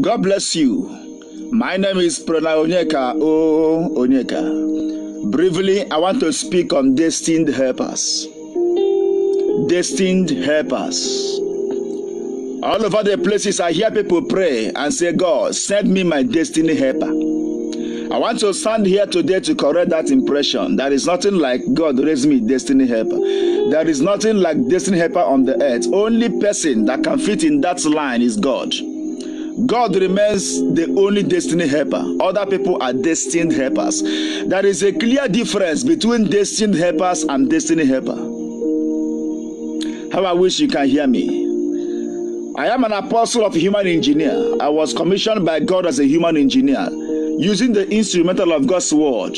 God bless you. My name is Prona Onyeka Onyeka. Briefly, I want to speak on destined helpers. Destined helpers. All over the places I hear people pray and say, God, send me my destiny helper. I want to stand here today to correct that impression. There is nothing like God raised me destiny helper. There is nothing like destiny helper on the earth. Only person that can fit in that line is God. God remains the only destiny helper. Other people are destined helpers. There is a clear difference between destined helpers and destiny helper. How I wish you can hear me. I am an apostle of human engineer. I was commissioned by God as a human engineer, using the instrumental of God's word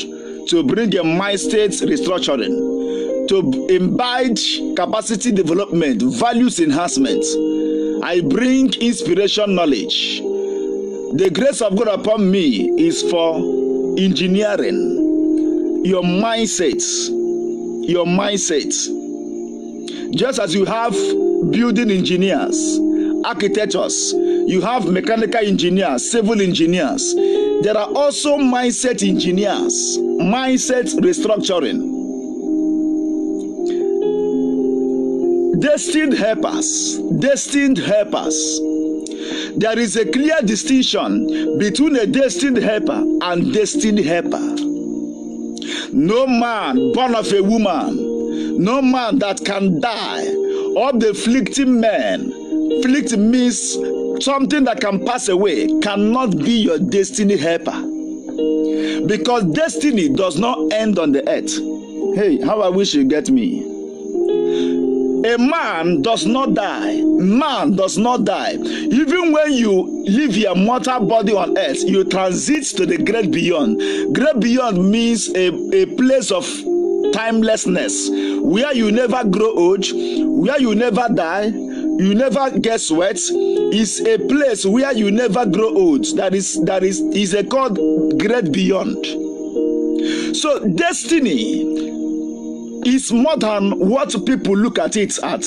to bring a mind state restructuring, to imbibe capacity development, values enhancement. I bring inspiration knowledge. The grace of God upon me is for engineering your mindset. Your mindset. Just as you have building engineers, architects, you have mechanical engineers, civil engineers. There are also mindset engineers, mindset restructuring. Destined helpers, destined helpers. There is a clear distinction between a destined helper and destined helper. No man born of a woman, no man that can die, or the afflicting man. Afflict means something that can pass away, cannot be your destiny helper. Because destiny does not end on the earth. Hey, how I wish you get me. A man does not die. Man does not die. Even when you leave your mortal body on earth, you transit to the great beyond. Great beyond means a place of timelessness, where you never grow old, where you never die, you never get sweat. Is a place where you never grow old. That is a called great beyond. So destiny is more than what people look at it at.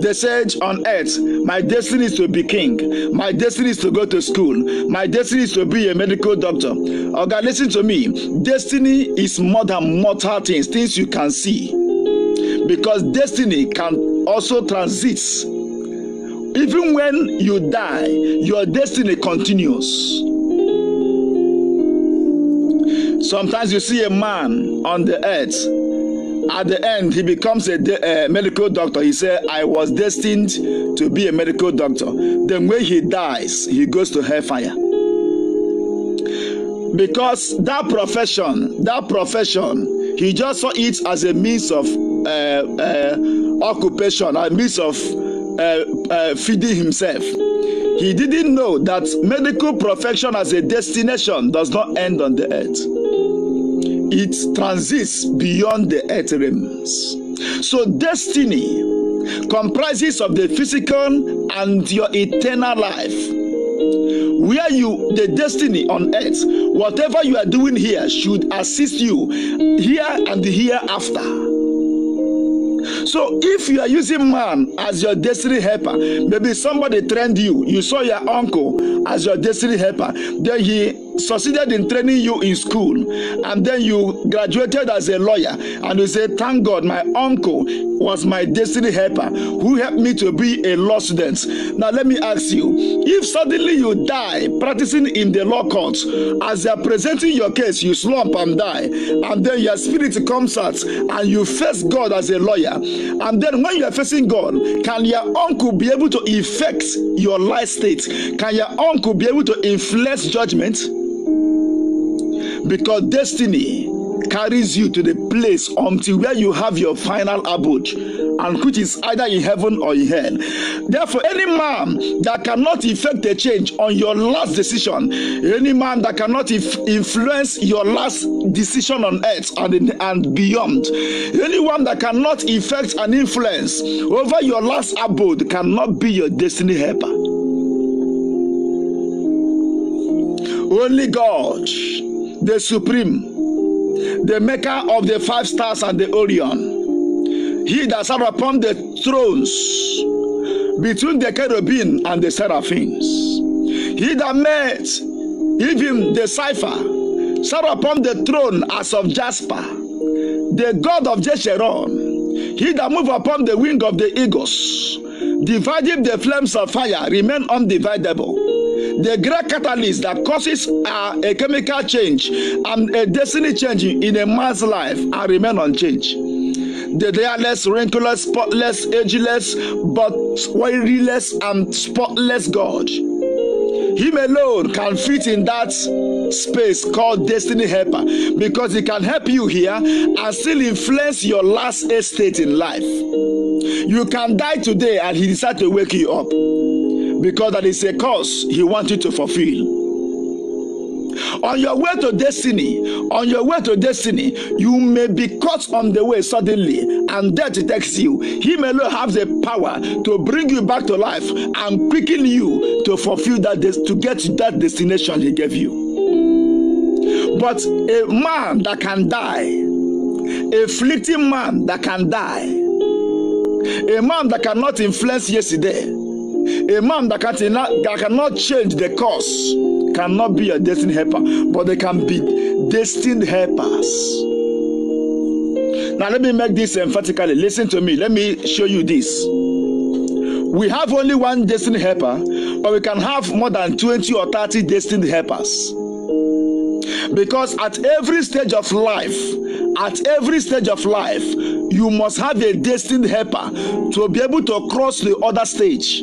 They said on earth, my destiny is to be king. My destiny is to go to school. My destiny is to be a medical doctor. Oh God, listen to me. Destiny is more than mortal things, things you can see. Because destiny can also transit. Even when you die, your destiny continues. Sometimes you see a man on the earth. At the end, he becomes a medical doctor. He said, I was destined to be a medical doctor. Then when he dies, he goes to hellfire. Because that profession, he just saw it as a means of occupation, a means of feeding himself. He didn't know that medical profession as a destination does not end on the earth. It transits beyond the earth realms. So destiny comprises of the physical and your eternal life. Where the destiny on earth, whatever you are doing here should assist you here and hereafter. So if you are using man as your destiny helper, maybe somebody trained you, you saw your uncle as your destiny helper, then he succeeded in training you in school, and then you graduated as a lawyer, and you say, thank God my uncle was my destiny helper who helped me to be a law student. Now let me ask you, if suddenly you die practicing in the law court, as they are presenting your case, you slump and die, and then your spirit comes out and you face God as a lawyer, and then when you are facing God, can your uncle be able to affect your life state? Can your uncle be able to influence judgment? Because destiny carries you to the place until where you have your final abode, and which is either in heaven or in hell. Therefore, any man that cannot effect a change on your last decision, any man that cannot influence your last decision on earth and beyond, anyone that cannot effect an influence over your last abode cannot be your destiny helper. Only God, the Supreme, the maker of the 5 stars and the Orion, he that sat upon the thrones between the cherubim and the seraphims, He that made even the cipher sat upon the throne as of jasper, the God of Jeshurun. He that moved upon the wing of the eagles, dividing the flames of fire, remain undividable. The great catalyst that causes a chemical change and a destiny change in a man's life and remain unchanged. The dialess, wrinkleless, spotless, ageless, but wearyless and spotless God. Him alone can fit in that space called destiny helper, because he can help you here and still influence your last estate in life. You can die today and he decides to wake you up, because that is a cause he wants you to fulfill. On your way to destiny, you may be caught on the way suddenly and death takes you. He may not have the power to bring you back to life and quicken you to fulfill that, to get to that destination he gave you. But a man that can die, a fleeting man that can die, a man that cannot influence yesterday, a man that cannot change the course, cannot be a destiny helper, but they can be destined helpers. Now let me make this emphatically. Listen to me. Let me show you this. We have only one destiny helper, but we can have more than 20 or 30 destined helpers. Because at every stage of life, you must have a destined helper to be able to cross the other stage.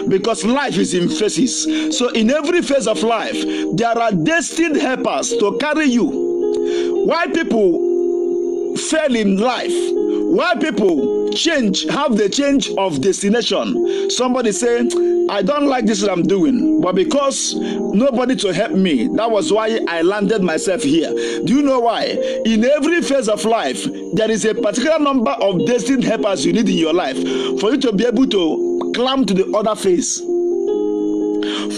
Because life is in phases. So in every phase of life, there are destined helpers to carry you. Why people fail in life, why people have the change of destination. Somebody say, I don't like this I'm doing, but because nobody to help me, that was why I landed myself here. Do you know why? In every phase of life, there is a particular number of destined helpers you need in your life for you to be able to climb to the other phase.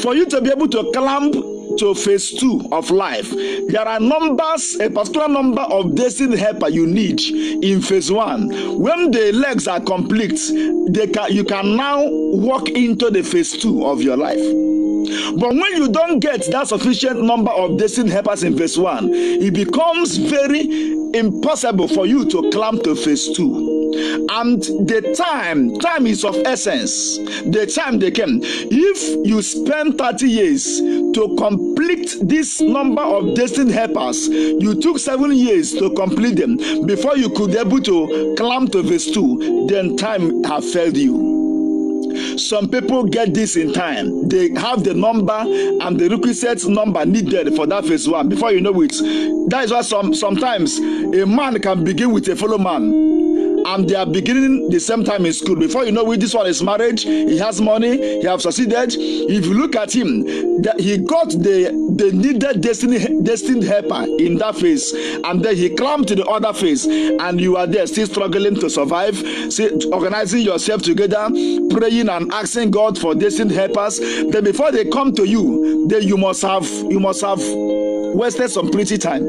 For you to be able to climb to phase 2 of life, there are a particular number of destined helper you need in phase 1. When the legs are complete, you can now walk into the phase 2 of your life. But when you don't get that sufficient number of destined helpers in phase 1, it becomes very impossible for you to climb to phase 2. And the time is of essence. The time they came. If you spend 30 years to complete this number of destined helpers, you took 7 years to complete them before you could be able to climb to phase 2, then time have failed you. Some people get this in time. They have the number and the requisite number needed for that phase 1. Before you know it, that is why sometimes a man can begin with a fellow man, and they are beginning the same time in school. Before you know it, this one is married, he has money, he has succeeded. If you look at him, he got the needed destined helper in that phase, and then he climbed to the other phase, and you are there still struggling to survive, organizing yourself together, praying and asking God for destined helpers. Then before they come to you, then you must have wasted some pretty time.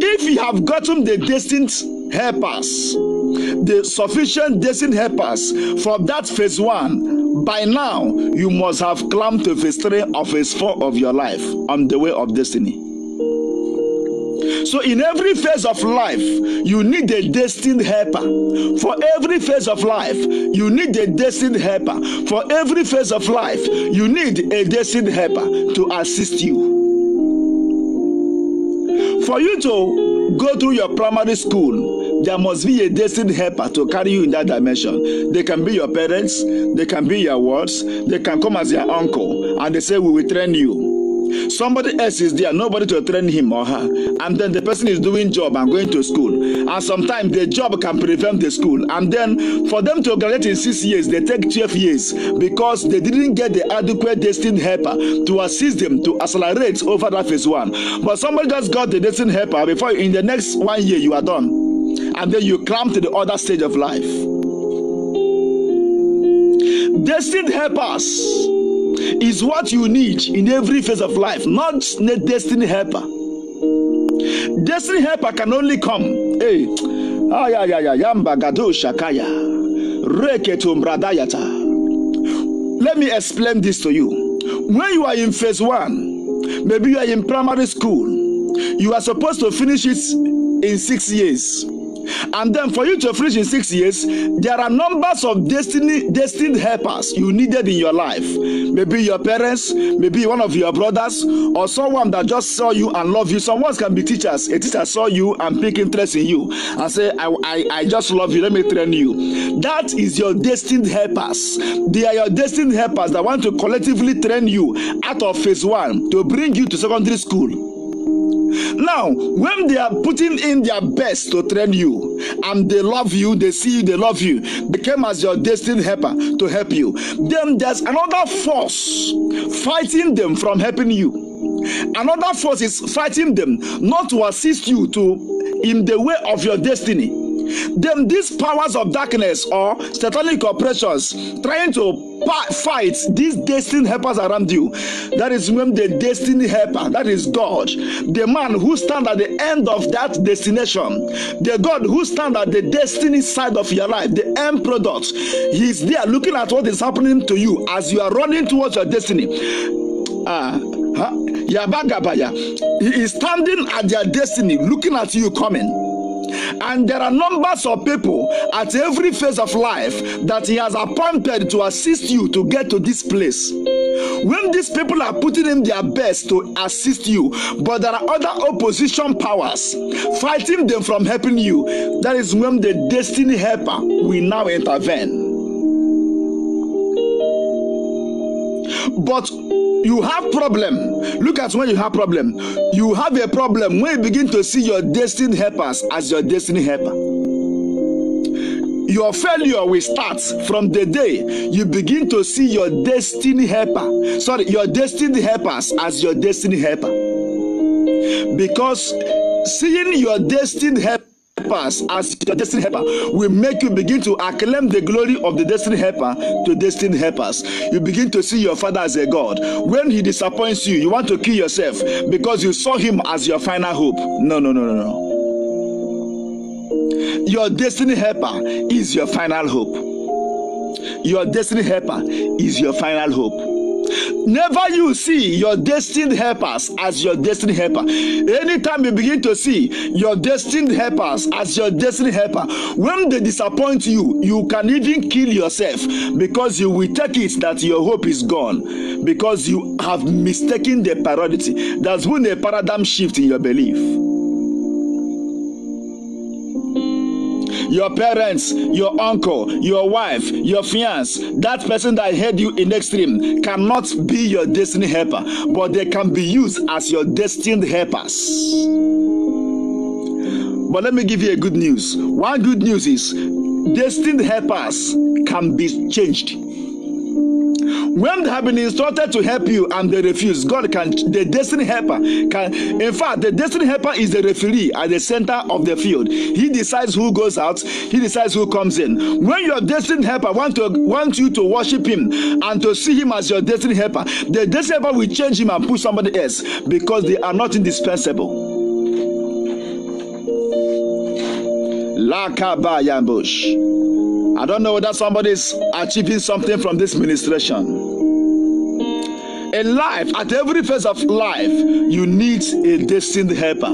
If you have gotten the destined helpers, the sufficient destined helpers for that phase 1, by now you must have climbed to phase 3 or phase 4 of your life on the way of destiny. So in every phase of life, you need a destined helper. For every phase of life, you need a destined helper. For every phase of life, you need a destined helper to assist you. For you to go through your primary school, there must be a destined helper to carry you in that dimension. They can be your parents, they can be your wards, they can come as your uncle, and they say, we will train you. Somebody else is there, nobody to train him or her, and then the person is doing job and going to school, and sometimes the job can prevent the school, and then for them to graduate in 6 years, they take 12 years because they didn't get the adequate destined helper to assist them to accelerate over that phase 1. But somebody just got the destined helper before in the next 1 year you are done, and then you climb to the other stage of life. Destined helpers is what you need in every phase of life, not a destiny helper. Destiny helper can only come. Hey, let me explain this to you. when you are in phase 1, maybe you are in primary school, you are supposed to finish it in 6 years. And then for you to finish in 6 years, there are numbers of destined helpers you needed in your life. Maybe your parents, maybe one of your brothers, or someone that just saw you and love you. Someone can be teachers. A teacher saw you and pick interest in you and say, I just love you, let me train you. That is your destined helpers. They are your destined helpers that want to collectively train you out of phase 1 to bring you to secondary school. Now, when they are putting in their best to train you, and they love you, they see you, they love you, they came as your destined helper to help you, then there's another force fighting them from helping you. Another force is fighting them not to assist you in the way of your destiny. Then these powers of darkness or satanic oppressions trying to fight these destined helpers around you. That is when the destiny helper, that is God, the man who stands at the end of that destination, the God who stands at the destiny side of your life, the end product, he's there looking at what is happening to you as you are running towards your destiny. He is standing at their destiny looking at you coming. And there are numbers of people at every phase of life that he has appointed to assist you to get to this place. When these people are putting in their best to assist you, but there are other opposition powers fighting them from helping you, that is when the destiny helper will now intervene. But you have problem. Look at when you have problem. You have a problem when you begin to see your destined helpers as your destiny helper. Your failure will start from the day you begin to see your destiny helper. Sorry, your destined helpers as your destiny helper. Because seeing your destined helper as your destiny helper will make you begin to acclaim the glory of the destiny helper to destined helpers. You begin to see your father as a God. When he disappoints you, you want to kill yourself because you saw him as your final hope. No. Your destiny helper is your final hope. Your destiny helper is your final hope. Never you see your destined helpers as your destiny helper. Anytime you begin to see your destined helpers as your destiny helper, when they disappoint you, you can even kill yourself because you will take it that your hope is gone because you have mistaken the priority. There's been a paradigm shift in your belief. Your parents, your uncle, your wife, your fiance, that person that had you in extreme cannot be your destiny helper, but they can be used as your destined helpers. But let me give you a good news. One good news is destined helpers can be changed. When they have been instructed to help you and they refuse, the destiny helper can, in fact, the destiny helper is the referee at the center of the field. He decides who goes out, he decides who comes in. When your destiny helper wants you to worship him and to see him as your destiny helper, the destiny helper will change him and put somebody else because they are not indispensable. Lakabayambush. I don't know whether somebody is achieving something from this ministration. In life, at every phase of life, you need a destined helper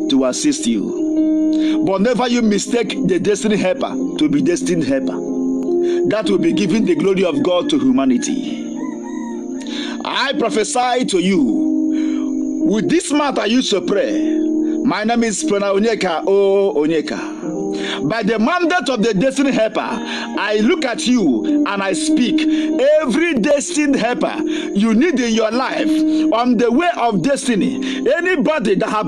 to assist you. But never you mistake the destiny helper to be destined helper. That will be giving the glory of God to humanity. I prophesy to you, with this mouth I used to pray. My name is Prana Onyeka Onyeka. By the mandate of the destiny helper, I look at you and I speak. Every destined helper you need in your life on the way of destiny, anybody that have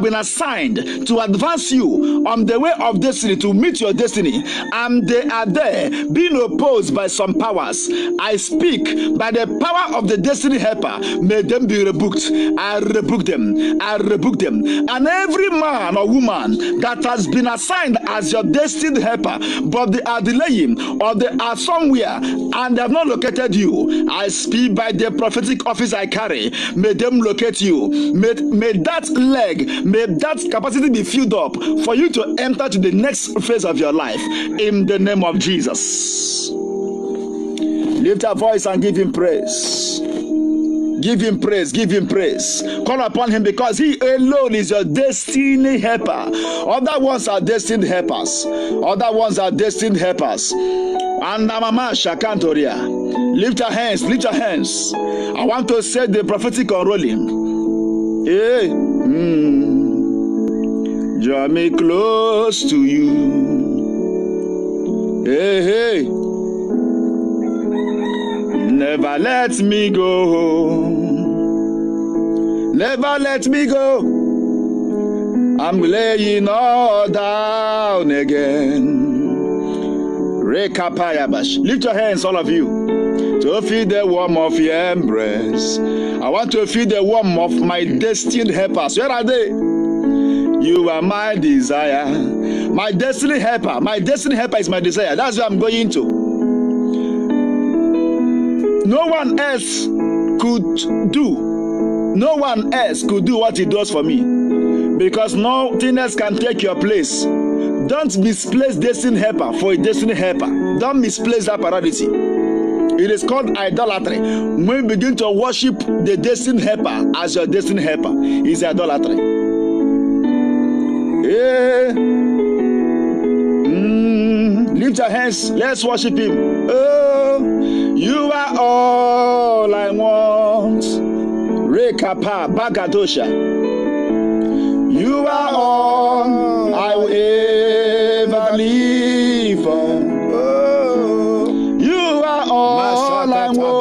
been assigned to advance you on the way of destiny, to meet your destiny, and they are there being opposed by some powers, I speak by the power of the destiny helper, may them be rebuked. I rebuke them. I rebuke them. And every man or woman that has been assigned as your destined helper, but they are delaying or they are somewhere and they have not located you, I speak by the prophetic office I carry, may them locate you. May that leg, may that capacity be filled up for you to enter to the next phase of your life in the name of Jesus. Lift your voice and give him praise. Give him praise, give him praise. Call upon him because he alone is your destiny helper. Other ones are destined helpers. Other ones are destined helpers. And Mama Shakantoria. Lift your hands, lift your hands. I want to say the prophetic unrolling. Hey. Draw me close to you. Hey, hey. Never let me go. Never let me go. I'm laying all down again. Lift your hands, all of you, to feel the warmth of your embrace. I want to feel the warmth of my destined helpers. Where are they? You are my desire. My destiny helper. My destiny helper is my desire. That's where I'm going to. No one else could do. No one else could do what he does for me. Because nothing else can take your place. Don't misplace destiny helper for a destiny helper. Don't misplace that priority. It is called idolatry. When you begin to worship the destiny helper as your destiny helper, it's idolatry. Yeah. Lift your hands. Let's worship him. Oh, you are all I want. Rekapa Bagadosha. You are all I will ever live for. Oh, you are all I want.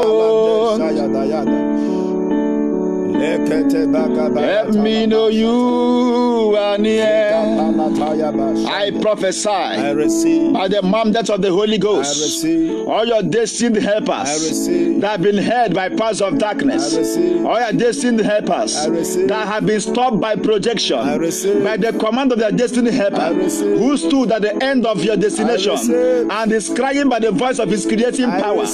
Let me know you are near. I prophesy by the mandate of the Holy Ghost. All your destined helpers that have been held by powers of darkness. All your destined helpers that have been stopped by projection. By the command of their destiny helper who stood at the end of your destination and is crying by the voice of his creating power.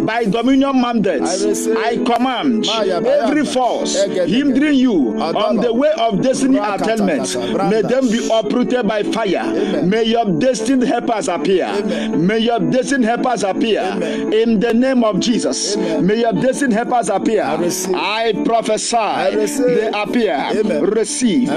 By dominion mandates, I command every force hindering you on the way of destiny attainment, may them be uprooted by fire. May your destined helpers appear. May your destined helpers appear in the name of Jesus. May your destined helpers appear. I prophesy they appear. Receive.